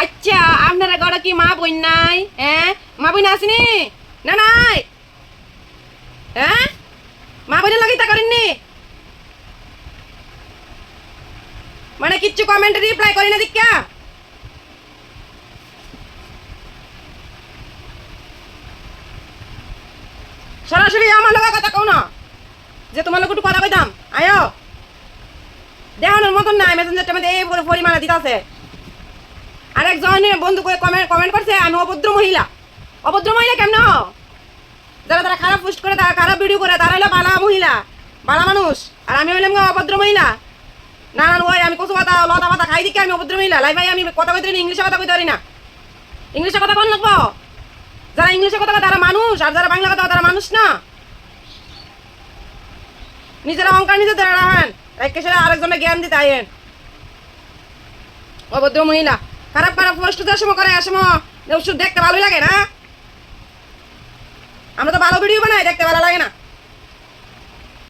আচ্ছা আপনারা ঘরে কি মা বোন নাই? হ্যাঁ, মা বোন আসেনি না? নাই? হ্যাঁ, মা বোনের লগে তা করেননি মানে কিচ্ছু কমেন্টে রিপ্লাই করি না দীক্ষা। সরাসরি আমার লগে কথা কও না যে তোমার লোক একটু কথা কইতাম। আয়ো দেখানোর মতন নাই, মেসেঞ্জারটা মধ্যে এই পরিমাণে দিতেছে। আরেকজন বন্ধু করে কমেন্ট করছে আমি অভদ্র মহিলা। অভদ্র মহিলা কেমন? যারা তারা খারাপ পোস্ট করে, তারা খারাপ ভিডিও করে, তারা হলো বালা মহিলা, বালা মানুষ। আর আমি হইলাম অভদ্র মহিলা? না না ওই আমি কচু পাতা লতা পাতা খাই দিকে আমি অভদ্র মহিলা? লাই ভাই আমি কথা কইতে পারি, ইংলিশে কথা কইতে পারি না। ইংলিশে কথা কোন লাগবো? যারা ইংলিশে কথা কয় তারা মানুষ, আর যারা বাংলা কথা তারা মানুষ না। নিজেরা অহংকার নিজে ধরে রাখেন, একে সেটা আরেকজনের জ্ঞান দিতে আইন। অভদ্র মহিলা খারাপ খারাপ পোস্ট দেওয়ার সময় করে, সময় দেখতে ভালোই লাগে না।